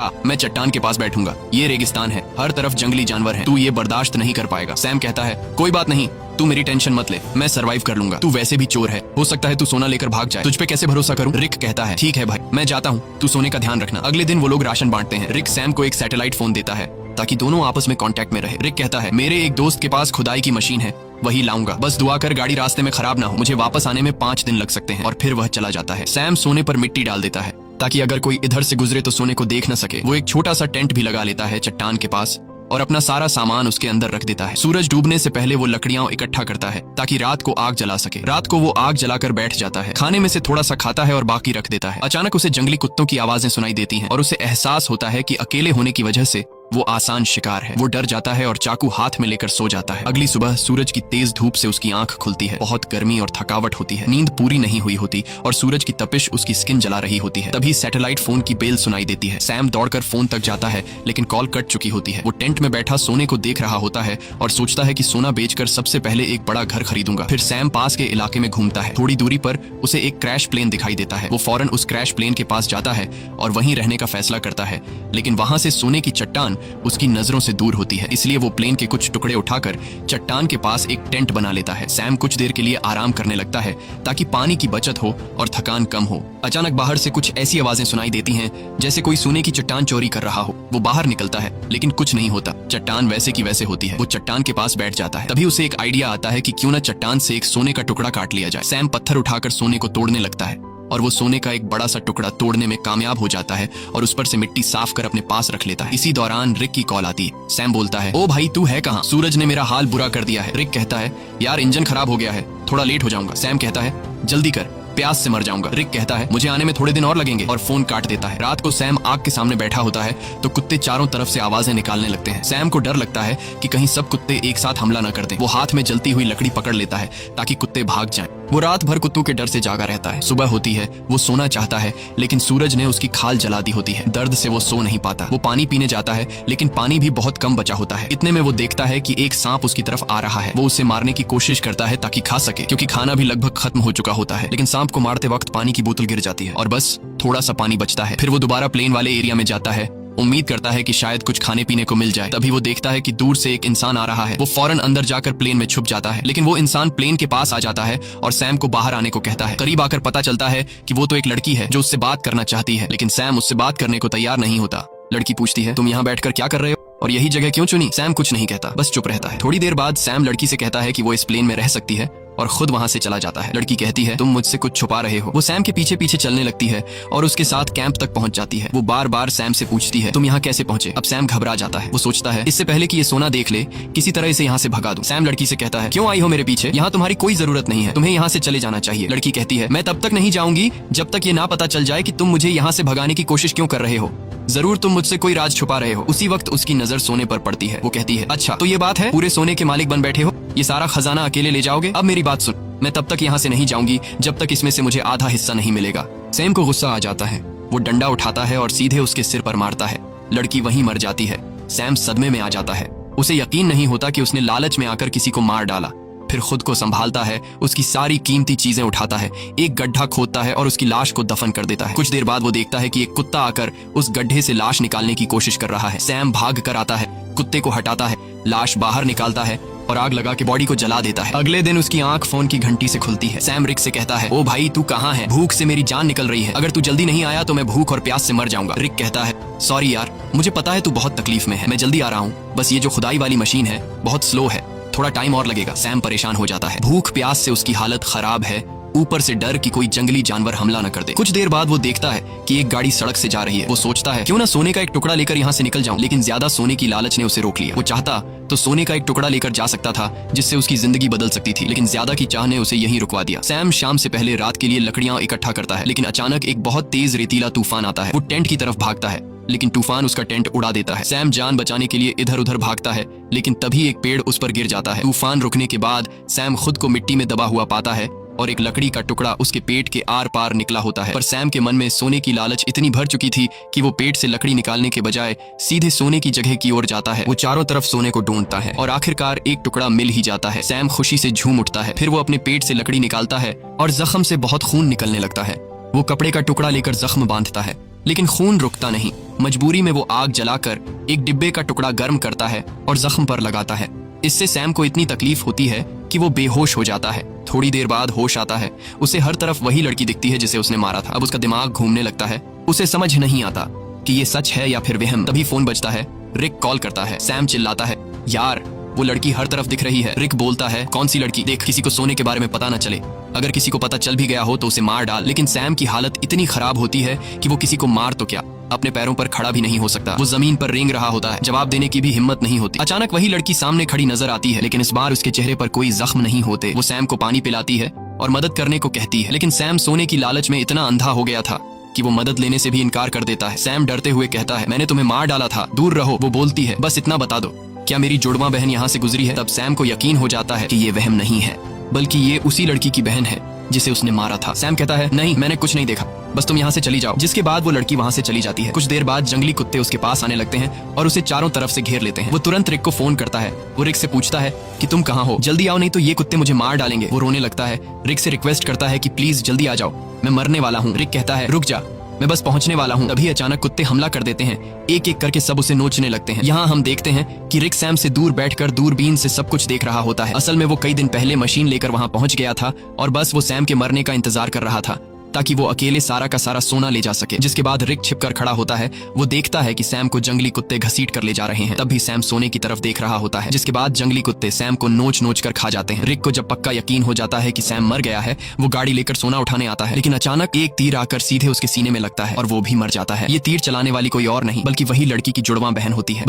आ, मैं चट्टान के पास बैठूंगा। ये रेगिस्तान है, हर तरफ जंगली जानवर हैं, तू ये बर्दाश्त नहीं कर पाएगा। सैम कहता है कोई बात नहीं, तू मेरी टेंशन मत ले, मैं सरवाइव कर लूंगा। तू वैसे भी चोर है, हो सकता है तू सोना लेकर भाग जाए, तुझ पे कैसे भरोसा करूं? रिक कहता है ठीक है भाई, मैं जाता हूं, तू सोने का ध्यान रखना। अगले दिन वो लोग राशन बांटते हैं। रिक सैम को एक सैटेलाइट फोन देता है ताकि दोनों आपस में कांटेक्ट में रहे। रिक कहता है मेरे एक दोस्त के पास खुदाई की मशीन है, वही लाऊंगा, बस दुआ कर गाड़ी रास्ते में खराब ना हो, मुझे वापस आने में 5 दिन लग सकते हैं। और फिर वह चला जाता है। सैम सोने पर मिट्टी डाल देता है ताकि अगर कोई इधर से गुजरे तो सोने को देख न सके। वो एक छोटा सा टेंट भी लगा लेता है चट्टान के पास और अपना सारा सामान उसके अंदर रख देता है। सूरज डूबने से पहले वो लकड़ियां इकट्ठा करता है ताकि रात को आग जला सके। रात को वो आग जलाकर बैठ जाता है, खाने में से थोड़ा सा खाता है और बाकी रख देता है। अचानक उसे जंगली कुत्तों की आवाजें सुनाई देती हैं और उसे एहसास होता है कि अकेले होने की वजह से वो आसान शिकार है। वो डर जाता है और चाकू हाथ में लेकर सो जाता है। अगली सुबह सूरज की तेज धूप से उसकी आंख खुलती है। बहुत गर्मी और थकावट होती है, नींद पूरी नहीं हुई होती और सूरज की तपिश उसकी स्किन जला रही होती है। तभी सैटेलाइट फोन की बेल सुनाई देती है। सैम दौड़कर फोन तक जाता है लेकिन कॉल कट चुकी होती है। वो टेंट में बैठा सोने को देख रहा होता है और सोचता है कि सोना बेचकर सबसे पहले एक बड़ा घर खरीदूंगा। फिर सैम पास के इलाके में घूमता है। थोड़ी दूरी पर उसे एक क्रैश प्लेन दिखाई देता है। वो फौरन उस क्रैश प्लेन के पास जाता है और वहीं रहने का फैसला करता है, लेकिन वहां से सोने की चट्टान उसकी नजरों से दूर होती है, इसलिए वो प्लेन के कुछ टुकड़े उठाकर चट्टान के पास एक टेंट बना लेता है। सैम कुछ देर के लिए आराम करने लगता है ताकि पानी की बचत हो और थकान कम हो। अचानक बाहर से कुछ ऐसी आवाजें सुनाई देती हैं जैसे कोई सोने की चट्टान चोरी कर रहा हो। वो बाहर निकलता है लेकिन कुछ नहीं होता, चट्टान वैसे की वैसे होती है। वो चट्टान के पास बैठ जाता है। तभी उसे एक आइडिया आता है कि क्यों न चट्टान से एक सोने का टुकड़ा काट लिया जाए। सैम पत्थर उठाकर सोने को तोड़ने लगता है और वो सोने का एक बड़ा सा टुकड़ा तोड़ने में कामयाब हो जाता है और उस पर से मिट्टी साफ कर अपने पास रख लेता है। इसी दौरान रिक की कॉल आती है। सैम बोलता है ओ भाई तू है कहाँ? सूरज ने मेरा हाल बुरा कर दिया है। रिक कहता है यार इंजन खराब हो गया है, थोड़ा लेट हो जाऊंगा। सैम कहता है जल्दी कर, प्यास से मर जाऊंगा। रिक कहता है मुझे आने में थोड़े दिन और लगेंगे और फोन काट देता है। रात को सैम आग के सामने बैठा होता है तो कुत्ते चारों तरफ से आवाजें निकालने लगते हैं। सैम को डर लगता है कि कहीं सब कुत्ते एक साथ हमला न कर दें। वो हाथ में जलती हुई लकड़ी पकड़ लेता है ताकि कुत्ते भाग जाएं। वो रात भर कुत्तों के डर से जागा रहता है। सुबह होती है, वो सोना चाहता है लेकिन सूरज ने उसकी खाल जला दी होती है। दर्द से वो सो नहीं पाता। वो पानी पीने जाता है लेकिन पानी भी बहुत कम बचा होता है। इतने में वो देखता है कि एक सांप उसकी तरफ आ रहा है। वो उसे मारने की कोशिश करता है ताकि खा सके, क्योंकि खाना भी लगभग खत्म हो चुका होता है। लेकिन सांप को मारते वक्त पानी की बोतल गिर जाती है और बस थोड़ा सा पानी बचता है। फिर वो दोबारा प्लेन वाले एरिया में जाता है, उम्मीद करता है कि शायद कुछ खाने पीने को मिल जाए। तभी वो देखता है कि दूर से एक इंसान आ रहा है। वो फौरन अंदर जाकर प्लेन में छुप जाता है, लेकिन वो इंसान प्लेन के पास आ जाता है और सैम को बाहर आने को कहता है। करीब आकर पता चलता है कि वो तो एक लड़की है जो उससे बात करना चाहती है, लेकिन सैम उससे बात करने को तैयार नहीं होता। लड़की पूछती है तुम यहाँ बैठकर क्या कर रहे हो और यही जगह क्यों चुनी? सैम कुछ नहीं कहता, बस चुप रहता है। थोड़ी देर बाद सैम लड़की से कहता है कि वो इस प्लेन में रह सकती है और खुद वहां से चला जाता है। लड़की कहती है तुम मुझसे कुछ छुपा रहे हो। वो सैम के पीछे पीछे चलने लगती है और उसके साथ कैंप तक पहुंच जाती है। वो बार बार सैम से पूछती है तुम यहाँ कैसे पहुंचे? अब सैम घबरा जाता है। वो सोचता है इससे पहले कि ये सोना देख ले किसी तरह इसे यहाँ से भगा दूं। सैम लड़की से कहता है क्यों आई हो मेरे पीछे? यहाँ तुम्हारी कोई जरूरत नहीं है, तुम्हें यहाँ से चले जाना चाहिए। लड़की कहती है मैं तब तक नहीं जाऊंगी जब तक ये ना पता चल जाए कि तुम मुझे यहाँ से भगाने की कोशिश क्यों कर रहे हो। जरूर तुम मुझसे कोई राज छुपा रहे हो। उसी वक्त उसकी नजर सोने पर पड़ती है। वो कहती है अच्छा तो ये बात है, पूरे सोने के मालिक बन बैठे हो, ये सारा खजाना अकेले ले जाओगे? अब मेरी बात सुन, मैं तब तक यहाँ से नहीं जाऊंगी जब तक इसमें से मुझे आधा हिस्सा नहीं मिलेगा। सैम को गुस्सा आ जाता है। वो डंडा उठाता है और सीधे उसके सिर पर मारता है। लड़की वहीं मर जाती है। सैम सदमे में आ जाता है। उसे यकीन नहीं होता कि उसने लालच में आकर किसी को मार डाला। फिर खुद को संभालता है, उसकी सारी कीमती चीजें उठाता है, एक गड्ढा खोदता है और उसकी लाश को दफन कर देता है। कुछ देर बाद वो देखता है कि एक कुत्ता आकर उस गड्ढे से लाश निकालने की कोशिश कर रहा है। सैम भाग कर आता है, कुत्ते को हटाता है, लाश बाहर निकालता है और आग लगा के बॉडी को जला देता है। अगले दिन उसकी आंख फोन की घंटी से खुलती है। सैम रिक से कहता है ओ भाई तू कहाँ है? भूख से मेरी जान निकल रही है, अगर तू जल्दी नहीं आया तो मैं भूख और प्यास से मर जाऊंगा। रिक कहता है सॉरी यार, मुझे पता है तू बहुत तकलीफ में है, मैं जल्दी आ रहा हूँ, बस ये जो खुदाई वाली मशीन है बहुत स्लो है, थोड़ा टाइम और लगेगा। सैम परेशान हो जाता है। भूख प्यास से उसकी हालत खराब है, ऊपर से डर कि कोई जंगली जानवर हमला न कर दे। कुछ देर बाद वो देखता है कि एक गाड़ी सड़क से जा रही है। वो सोचता है क्यों ना सोने का एक टुकड़ा लेकर यहाँ से निकल जाऊं, लेकिन ज्यादा सोने की लालच ने उसे रोक लिया। वो चाहता तो सोने का एक टुकड़ा लेकर जा सकता था जिससे उसकी जिंदगी बदल सकती थी, लेकिन ज्यादा की चाह ने उसे यहीं रुकवा दिया। सैम शाम से पहले रात के लिए लकड़ियां इकट्ठा करता है, लेकिन अचानक एक बहुत तेज रेतीला तूफान आता है। वो टेंट की तरफ भागता है लेकिन तूफान उसका टेंट उड़ा देता है। सैम जान बचाने के लिए इधर उधर भागता है, लेकिन तभी एक पेड़ उस पर गिर जाता है। तूफान रुकने के बाद सैम खुद को मिट्टी में दबा हुआ पाता है और एक लकड़ी का टुकड़ा उसके पेट के आर पार निकला होता है। पर सैम के मन में सोने की लालच इतनी भर चुकी थी कि वो पेट से लकड़ी निकालने के बजाय सीधे सोने की जगह की ओर जाता है। वो चारों तरफ सोने को ढूंढता है और आखिरकार एक टुकड़ा मिल ही जाता है। सैम खुशी से झूम उठता है। फिर वो अपने पेट से लकड़ी निकालता है और जख्म से बहुत खून निकलने लगता है। वो कपड़े का टुकड़ा लेकर जख्म बांधता है, लेकिन खून रुकता नहीं। मजबूरी में वो आग जलाकर एक डिब्बे का टुकड़ा गर्म करता है और जख्म पर लगाता है। इससे सैम को इतनी तकलीफ होती है कि वो बेहोश हो जाता है। थोड़ी देर बाद होश आता है। उसे हर तरफ वही लड़की दिखती है जिसे उसने मारा था। अब उसका दिमाग घूमने लगता है। उसे समझ नहीं आता कि ये सच है या फिर वहम। तभी फोन बजता है। रिक कॉल करता है। सैम चिल्लाता है, यार वो लड़की हर तरफ दिख रही है। रिक बोलता है, कौन सी लड़की? देख, किसी को सोने के बारे में पता न चले। अगर किसी को पता चल भी गया हो तो उसे मार डाल। लेकिन सैम की हालत इतनी खराब होती है कि वो किसी को मार तो क्या, अपने पैरों पर खड़ा भी नहीं हो सकता। वो जमीन पर रेंग रहा होता है। जवाब देने की भी हिम्मत नहीं होती। अचानक वही लड़की सामने खड़ी नजर आती है, लेकिन इस बार उसके चेहरे पर कोई जख्म नहीं होते। वो सैम को पानी पिलाती है और मदद करने को कहती है, लेकिन सैम सोने की लालच में इतना अंधा हो गया था कि वो मदद लेने से भी इनकार कर देता है। सैम डरते हुए कहता है, मैंने तुम्हें मार डाला था, दूर रहो। वो बोलती है, बस इतना बता दो, क्या मेरी जुड़वा बहन यहाँ से गुजरी है? तब सैम को यकीन हो जाता है कि ये वहम नहीं है, बल्कि ये उसी लड़की की बहन है जिसे उसने मारा था। सैम कहता है, नहीं, मैंने कुछ नहीं देखा, बस तुम यहाँ से चली जाओ। जिसके बाद वो लड़की वहाँ से चली जाती है। कुछ देर बाद जंगली कुत्ते उसके पास आने लगते हैं और उसे चारों तरफ से घेर लेते हैं। वो तुरंत रिक को फोन करता है। वो रिक से पूछता है कि तुम कहाँ हो, जल्दी आओ नहीं तो ये कुत्ते मुझे मार डालेंगे। वो रोने लगता है। रिक से रिक्वेस्ट करता है कि प्लीज जल्दी आ जाओ, मैं मरने वाला हूँ। रिक कहता है, रुक जा, मैं बस पहुंचने वाला हूं। तभी अचानक कुत्ते हमला कर देते हैं। एक एक करके सब उसे नोचने लगते हैं। यहाँ हम देखते हैं कि रिक सैम से दूर बैठकर दूरबीन से सब कुछ देख रहा होता है। असल में वो कई दिन पहले मशीन लेकर वहां पहुंच गया था और बस वो सैम के मरने का इंतजार कर रहा था ताकि वो अकेले सारा का सारा सोना ले जा सके। जिसके बाद रिक छिपकर खड़ा होता है। वो देखता है कि सैम को जंगली कुत्ते घसीट कर ले जा रहे हैं। तब भी सैम सोने की तरफ देख रहा होता है। जिसके बाद जंगली कुत्ते सैम को नोच नोच कर खा जाते हैं। रिक को जब पक्का यकीन हो जाता है कि सैम मर गया है, वो गाड़ी लेकर सोना उठाने आता है, लेकिन अचानक एक तीर आकर सीधे उसके सीने में लगता है और वो भी मर जाता है। ये तीर चलाने वाली कोई और नहीं बल्कि वही लड़की की जुड़वा बहन होती है।